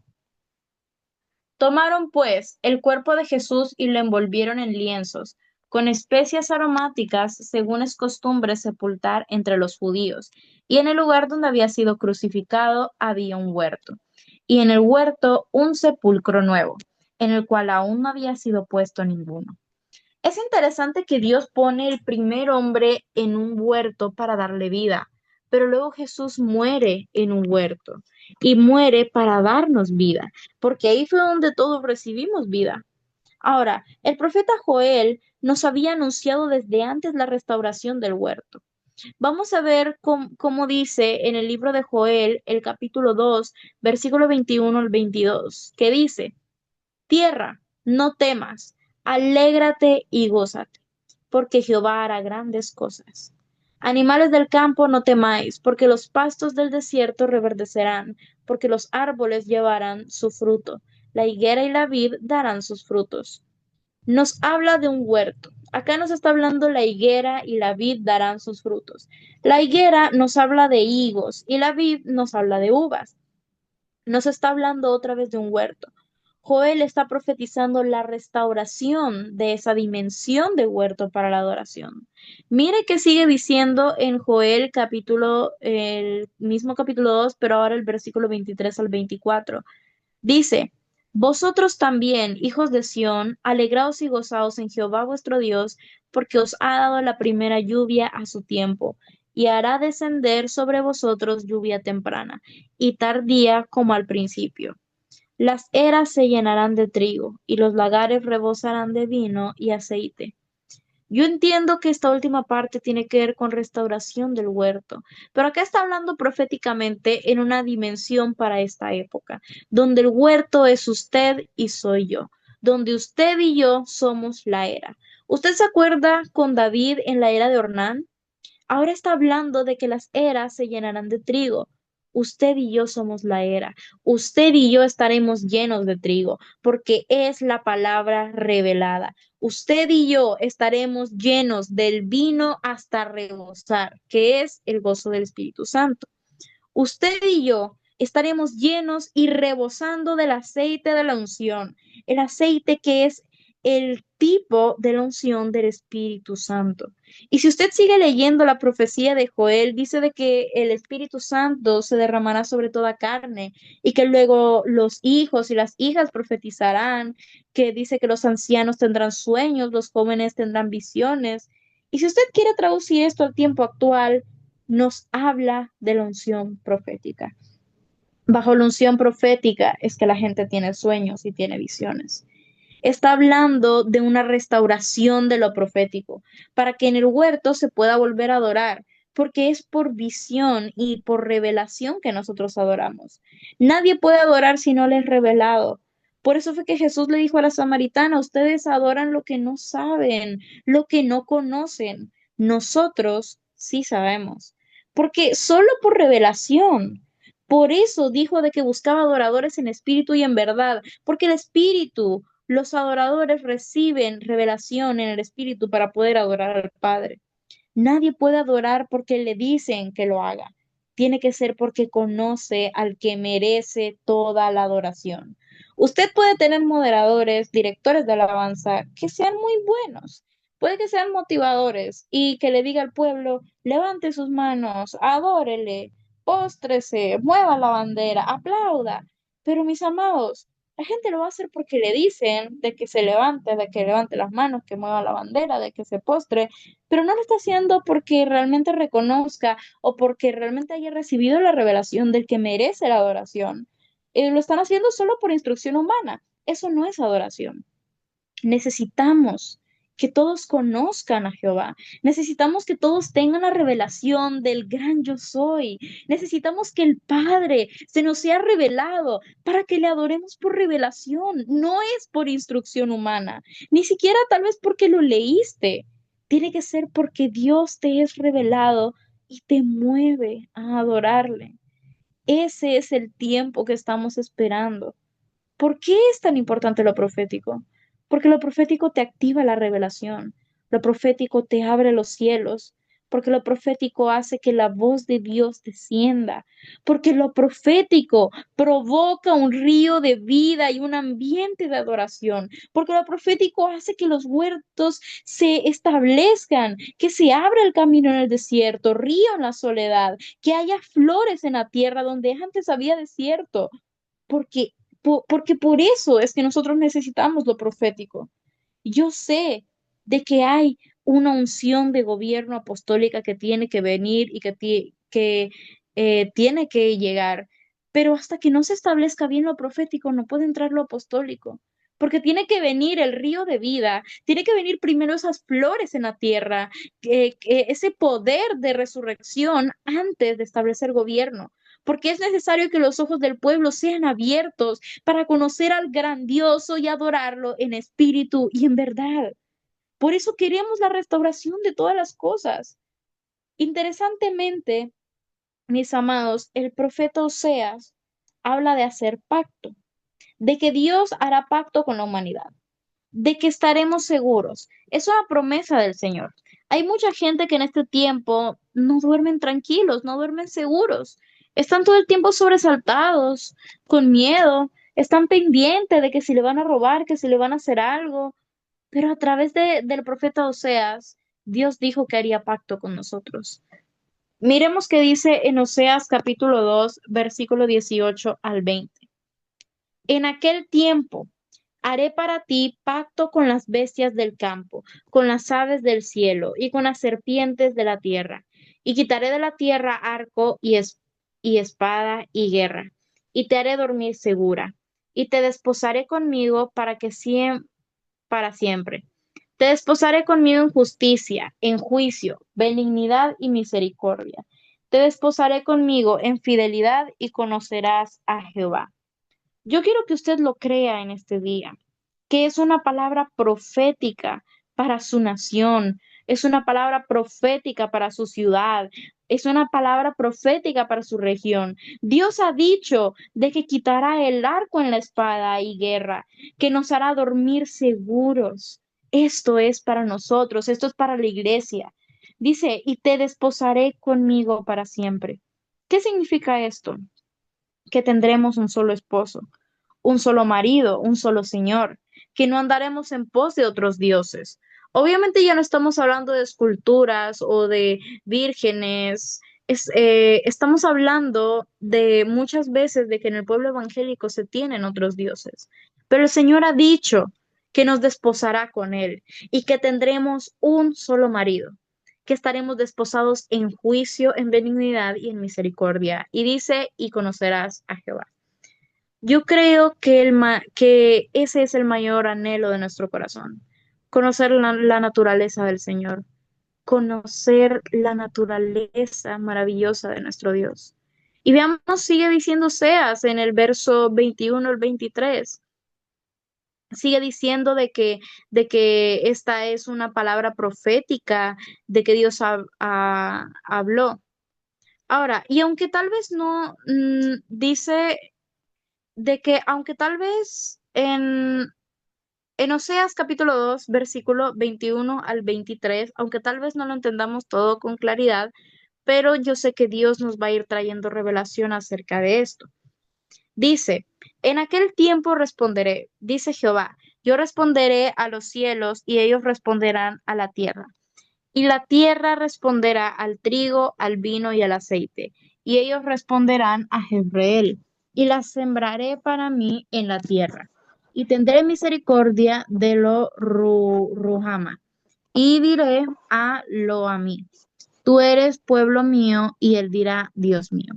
Tomaron pues el cuerpo de Jesús y lo envolvieron en lienzos, con especias aromáticas, según es costumbre sepultar entre los judíos. Y en el lugar donde había sido crucificado había un huerto. Y en el huerto un sepulcro nuevo, en el cual aún no había sido puesto ninguno. Es interesante que Dios pone el primer hombre en un huerto para darle vida, pero luego Jesús muere en un huerto y muere para darnos vida, porque ahí fue donde todos recibimos vida. Ahora, el profeta Joel nos había anunciado desde antes la restauración del huerto. Vamos a ver cómo dice en el libro de Joel, el capítulo 2, versículo 21 al 22, que dice: Tierra, no temas, alégrate y gózate, porque Jehová hará grandes cosas. Animales del campo, no temáis, porque los pastos del desierto reverdecerán, porque los árboles llevarán su fruto, la higuera y la vid darán sus frutos. Nos habla de un huerto. Acá nos está hablando la higuera y la vid darán sus frutos. La higuera nos habla de higos y la vid nos habla de uvas. Nos está hablando otra vez de un huerto. Joel está profetizando la restauración de esa dimensión de huerto para la adoración. Mire que sigue diciendo en Joel capítulo, el mismo capítulo 2, pero ahora el versículo 23 al 24. Dice: Vosotros también, hijos de Sión, alegraos y gozaos en Jehová vuestro Dios, porque os ha dado la primera lluvia a su tiempo, y hará descender sobre vosotros lluvia temprana y tardía como al principio. Las eras se llenarán de trigo, y los lagares rebosarán de vino y aceite. Yo entiendo que esta última parte tiene que ver con restauración del huerto, pero acá está hablando proféticamente en una dimensión para esta época, donde el huerto es usted y soy yo, donde usted y yo somos la era. ¿Usted se acuerda con David en la era de Ornán? Ahora está hablando de que las eras se llenarán de trigo. Usted y yo somos la era. Usted y yo estaremos llenos de trigo, porque es la palabra revelada. Usted y yo estaremos llenos del vino hasta rebosar, que es el gozo del Espíritu Santo. Usted y yo estaremos llenos y rebosando del aceite de la unción, el aceite que es el tipo de la unción del Espíritu Santo. Y si usted sigue leyendo la profecía de Joel, dice de que el Espíritu Santo se derramará sobre toda carne y que luego los hijos y las hijas profetizarán, que dice que los ancianos tendrán sueños, los jóvenes tendrán visiones. Y si usted quiere traducir esto al tiempo actual, nos habla de la unción profética. Bajo la unción profética es que la gente tiene sueños y tiene visiones. Está hablando de una restauración de lo profético, para que en el huerto se pueda volver a adorar, porque es por visión y por revelación que nosotros adoramos. Nadie puede adorar si no le es revelado. Por eso fue que Jesús le dijo a la samaritana: ustedes adoran lo que no saben, lo que no conocen. Nosotros sí sabemos, porque solo por revelación. Por eso dijo de que buscaba adoradores en espíritu y en verdad, porque el espíritu, los adoradores reciben revelación en el Espíritu para poder adorar al Padre. Nadie puede adorar porque le dicen que lo haga. tiene que ser porque conoce al que merece toda la adoración. Usted puede tener moderadores, directores de alabanza que sean muy buenos, puede que sean motivadores y que le diga al pueblo, levante sus manos, adórele, póstrese, mueva la bandera, aplauda. Pero mis amados, la gente lo va a hacer porque le dicen de que levante las manos, que mueva la bandera, de que se postre, pero no lo está haciendo porque realmente reconozca o porque realmente haya recibido la revelación del que merece la adoración. Lo están haciendo solo por instrucción humana. Eso no es adoración. Necesitamos que todos conozcan a Jehová. Necesitamos que todos tengan la revelación del gran yo soy. Necesitamos que el Padre se nos sea revelado para que le adoremos por revelación. No es por instrucción humana, ni siquiera tal vez porque lo leíste. Tiene que ser porque Dios te es revelado y te mueve a adorarle. Ese es el tiempo que estamos esperando. ¿Por qué es tan importante lo profético? Porque lo profético te activa la revelación, lo profético te abre los cielos, porque lo profético hace que la voz de Dios descienda, porque lo profético provoca un río de vida y un ambiente de adoración, porque lo profético hace que los huertos se establezcan, que se abra el camino en el desierto, río en la soledad, que haya flores en la tierra donde antes había desierto, porque, porque por eso es que nosotros necesitamos lo profético. Yo sé de que hay una unción de gobierno apostólica que tiene que venir y que tiene que llegar, pero hasta que no se establezca bien lo profético, no puede entrar lo apostólico. Porque tiene que venir el río de vida, tiene que venir primero esas flores en la tierra, ese poder de resurrección antes de establecer gobierno, porque es necesario que los ojos del pueblo sean abiertos para conocer al grandioso y adorarlo en espíritu y en verdad. Por eso queremos la restauración de todas las cosas. Interesantemente, mis amados, el profeta Oseas habla de hacer pacto, de que Dios hará pacto con la humanidad, de que estaremos seguros. Es una promesa del Señor. Hay mucha gente que en este tiempo no duermen tranquilos, no duermen seguros. Están todo el tiempo sobresaltados, con miedo, están pendientes de que si le van a robar, que si le van a hacer algo. Pero a través del profeta Oseas, Dios dijo que haría pacto con nosotros. Miremos qué dice en Oseas capítulo 2, versículo 18 al 20. En aquel tiempo haré para ti pacto con las bestias del campo, con las aves del cielo y con las serpientes de la tierra. Y quitaré de la tierra arco y espada y guerra, y te haré dormir segura, y te desposaré conmigo para siempre. Te desposaré conmigo en justicia, en juicio, benignidad y misericordia. Te desposaré conmigo en fidelidad y conocerás a Jehová. Yo quiero que usted lo crea en este día, que es una palabra profética para su nación, es una palabra profética para su ciudad, es una palabra profética para su región. Dios ha dicho de que quitará el arco en la espada y guerra, que nos hará dormir seguros. Esto es para nosotros, esto es para la iglesia. Dice, y te desposaré conmigo para siempre. ¿Qué significa esto? Que tendremos un solo esposo, un solo marido, un solo Señor, que no andaremos en pos de otros dioses. Obviamente ya no estamos hablando de esculturas o de vírgenes, estamos hablando de muchas veces de que en el pueblo evangélico se tienen otros dioses, pero el Señor ha dicho que nos desposará con Él y que tendremos un solo marido, que estaremos desposados en juicio, en benignidad y en misericordia. Y dice, y conocerás a Jehová. Yo creo que, que ese es el mayor anhelo de nuestro corazón, conocer la naturaleza del Señor, conocer la naturaleza maravillosa de nuestro Dios. Y veamos, sigue diciendo Oseas en el verso 21 al 23. Sigue diciendo de que esta es una palabra profética, de que Dios habló. Ahora, y aunque tal vez no dice de que, aunque tal vez en Oseas capítulo 2 versículo 21 al 23, aunque tal vez no lo entendamos todo con claridad, pero yo sé que Dios nos va a ir trayendo revelación acerca de esto. Dice, en aquel tiempo responderé, dice Jehová, yo responderé a los cielos y ellos responderán a la tierra. Y la tierra responderá al trigo, al vino y al aceite, y ellos responderán a Jezreel, y la sembraré para mí en la tierra. Y tendré misericordia de lo Ruhama, y diré a lo a mí, tú eres pueblo mío, y él dirá, Dios mío.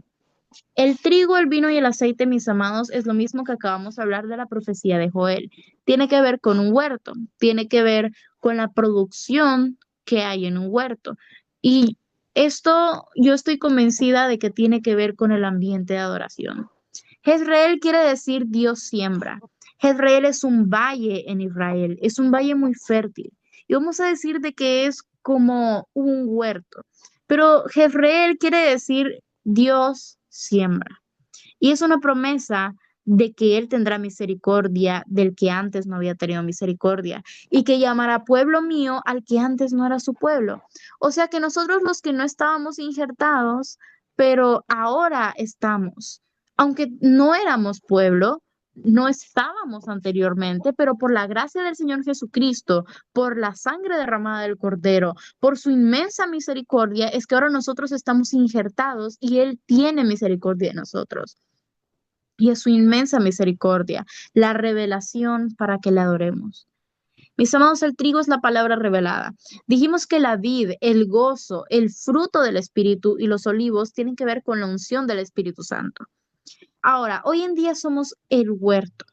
El trigo, el vino y el aceite, mis amados, es lo mismo que acabamos de hablar de la profecía de Joel. Tiene que ver con un huerto, tiene que ver con la producción que hay en un huerto. Y esto yo estoy convencida de que tiene que ver con el ambiente de adoración. Jezreel quiere decir Dios siembra. Jezreel es un valle en Israel, es un valle muy fértil. Y vamos a decir de que es como un huerto. Pero Jezreel quiere decir Dios siembra. Y es una promesa de que Él tendrá misericordia del que antes no había tenido misericordia y que llamará pueblo mío al que antes no era su pueblo. O sea que nosotros los que no estábamos injertados, pero ahora estamos, aunque no éramos pueblo, no estábamos anteriormente, pero por la gracia del Señor Jesucristo, por la sangre derramada del Cordero, por su inmensa misericordia, es que ahora nosotros estamos injertados y Él tiene misericordia de nosotros. Y es su inmensa misericordia, la revelación para que le adoremos. Mis amados, el trigo es la palabra revelada. Dijimos que la vid, el gozo, el fruto del Espíritu y los olivos tienen que ver con la unción del Espíritu Santo. Ahora, hoy en día somos el huerto.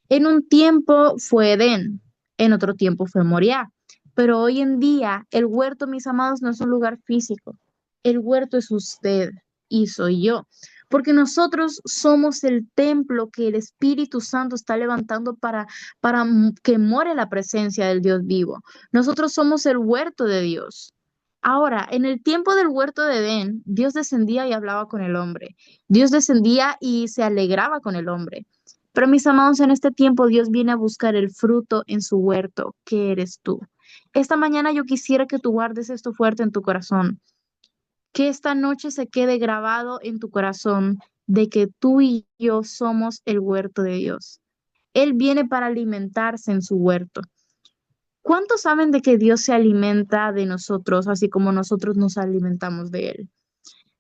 En un tiempo fue Edén, en otro tiempo fue Moriah, pero hoy en día el huerto, mis amados, no es un lugar físico. El huerto es usted y soy yo, porque nosotros somos el templo que el Espíritu Santo está levantando para que more la presencia del Dios vivo. Nosotros somos el huerto de Dios. Ahora, en el tiempo del huerto de Edén, Dios descendía y hablaba con el hombre. Dios descendía y se alegraba con el hombre. Pero mis amados, en este tiempo Dios viene a buscar el fruto en su huerto, que eres tú. Esta mañana yo quisiera que tú guardes esto fuerte en tu corazón, que esta noche se quede grabado en tu corazón de que tú y yo somos el huerto de Dios. Él viene para alimentarse en su huerto. ¿Cuántos saben de que Dios se alimenta de nosotros, así como nosotros nos alimentamos de Él?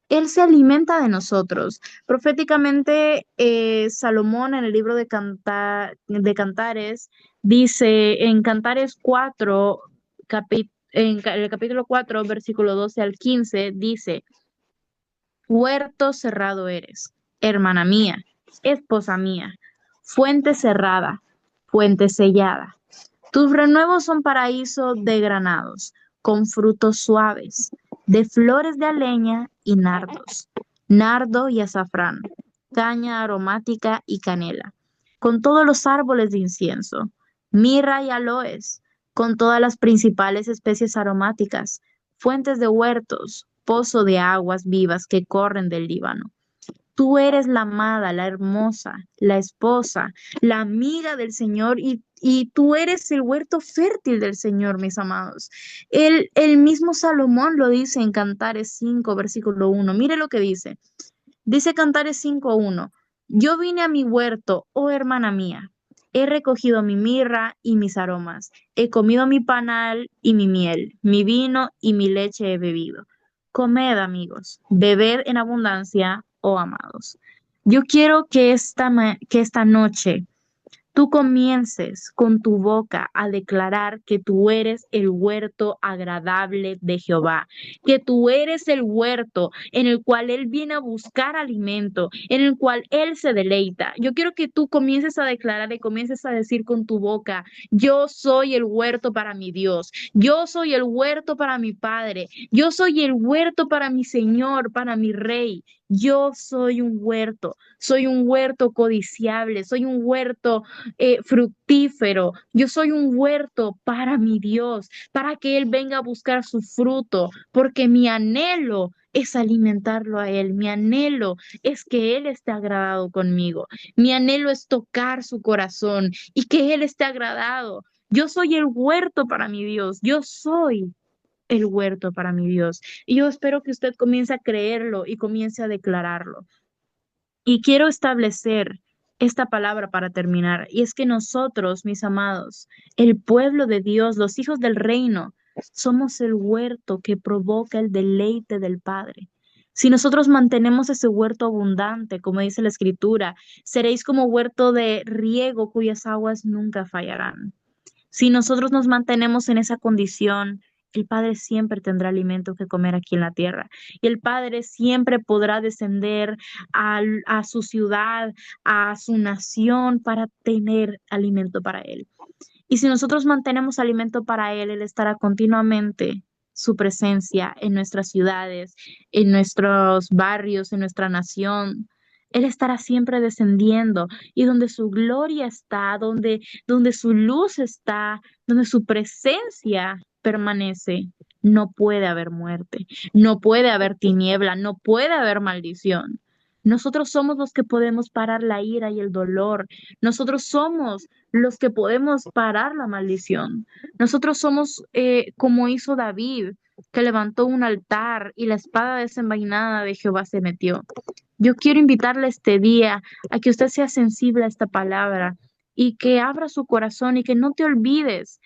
Él se alimenta de nosotros. Proféticamente, Salomón en el libro de Cantares dice en Cantares 4, el capítulo 4, versículo 12 al 15, dice, huerto cerrado eres, hermana mía, esposa mía, fuente cerrada, fuente sellada. Tus renuevos son paraíso de granados, con frutos suaves, de flores de aleña y nardos, nardo y azafrán, caña aromática y canela, con todos los árboles de incienso, mirra y aloes, con todas las principales especies aromáticas, fuentes de huertos, pozo de aguas vivas que corren del Líbano. Tú eres la amada, la hermosa, la esposa, la amiga del Señor y tú eres el huerto fértil del Señor, mis amados. El mismo Salomón lo dice en Cantares 5, versículo 1. Mire lo que dice. Dice Cantares 5:1. Yo vine a mi huerto, oh hermana mía. He recogido mi mirra y mis aromas. He comido mi panal y mi miel, mi vino y mi leche he bebido. Comed, amigos, bebed en abundancia, oh amados. Yo quiero que esta noche tú comiences con tu boca a declarar que tú eres el huerto agradable de Jehová, que tú eres el huerto en el cual Él viene a buscar alimento, en el cual Él se deleita. Yo quiero que tú comiences a declarar y comiences a decir con tu boca, yo soy el huerto para mi Dios, yo soy el huerto para mi Padre, yo soy el huerto para mi Señor, para mi Rey. Yo soy un huerto codiciable, soy un huerto fructífero. Yo soy un huerto para mi Dios, para que Él venga a buscar su fruto, porque mi anhelo es alimentarlo a Él. Mi anhelo es que Él esté agradado conmigo. Mi anhelo es tocar su corazón y que Él esté agradado. Yo soy el huerto para mi Dios. Yo soy. el huerto para mi Dios. Y yo espero que usted comience a creerlo y comience a declararlo. Y quiero establecer esta palabra para terminar, y es que nosotros, mis amados, el pueblo de Dios, los hijos del reino, somos el huerto que provoca el deleite del Padre. Si nosotros mantenemos ese huerto abundante, como dice la Escritura, seréis como huerto de riego cuyas aguas nunca fallarán. Si nosotros nos mantenemos en esa condición, el Padre siempre tendrá alimento que comer aquí en la tierra. Y el Padre siempre podrá descender a su ciudad, a su nación, para tener alimento para Él. Y si nosotros mantenemos alimento para Él, Él estará continuamente su presencia en nuestras ciudades, en nuestros barrios, en nuestra nación. Él estará siempre descendiendo y donde su gloria está, donde su luz está, donde su presencia permanece, no puede haber muerte, no puede haber tiniebla, no puede haber maldición. Nosotros somos los que podemos parar la ira y el dolor. Nosotros somos los que podemos parar la maldición. Nosotros somos como hizo David, que levantó un altar y la espada desenvainada de Jehová se metió. Yo quiero invitarle este día a que usted sea sensible a esta palabra y que abra su corazón y que no te olvides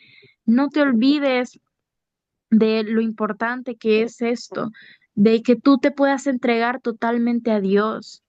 de lo importante que es esto, de que tú te puedas entregar totalmente a Dios.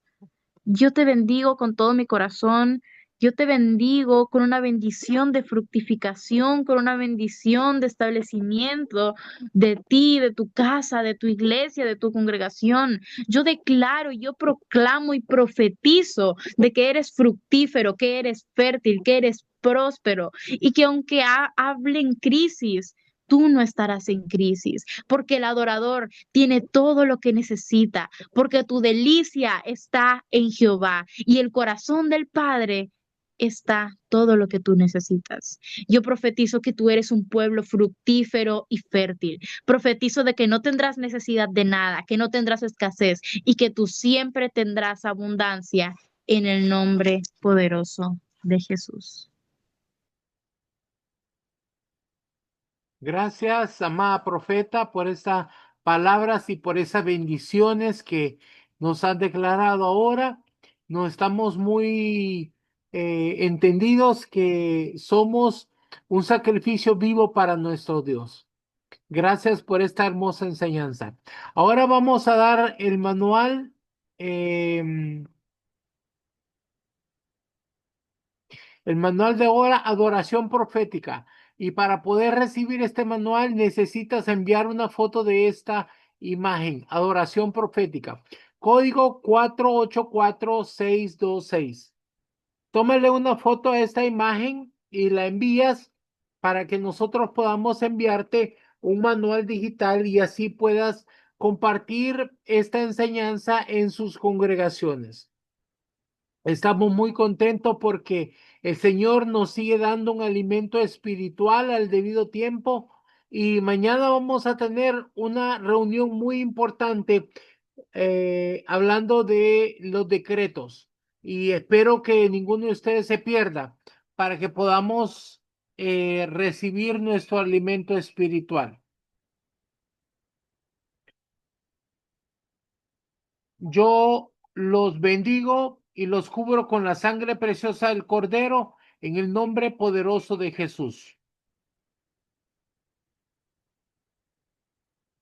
Yo te bendigo con todo mi corazón. Yo te bendigo con una bendición de fructificación, con una bendición de establecimiento de ti, de tu casa, de tu iglesia, de tu congregación. Yo declaro, yo proclamo y profetizo de que eres fructífero, que eres fértil, que eres próspero y que aunque hable en crisis, tú no estarás en crisis, porque el adorador tiene todo lo que necesita, porque tu delicia está en Jehová y el corazón del Padre está todo lo que tú necesitas. Yo profetizo que tú eres un pueblo fructífero y fértil. Profetizo de que no tendrás necesidad de nada, que no tendrás escasez y que tú siempre tendrás abundancia en el nombre poderoso de Jesús. Gracias, amada profeta, por estas palabras y por esas bendiciones que nos han declarado ahora. No estamos muy entendidos que somos un sacrificio vivo para nuestro Dios. Gracias por esta hermosa enseñanza. Ahora vamos a dar el manual. em, El manual de adoración profética. Y para poder recibir este manual necesitas enviar una foto de esta imagen, adoración profética. Código 484626. Tómale una foto a esta imagen y la envías para que nosotros podamos enviarte un manual digital y así puedas compartir esta enseñanza en sus congregaciones. Estamos muy contentos porque el Señor nos sigue dando un alimento espiritual al debido tiempo y mañana vamos a tener una reunión muy importante hablando de los decretos y espero que ninguno de ustedes se pierda para que podamos recibir nuestro alimento espiritual. Yo los bendigo y los cubro con la sangre preciosa del Cordero en el nombre poderoso de Jesús.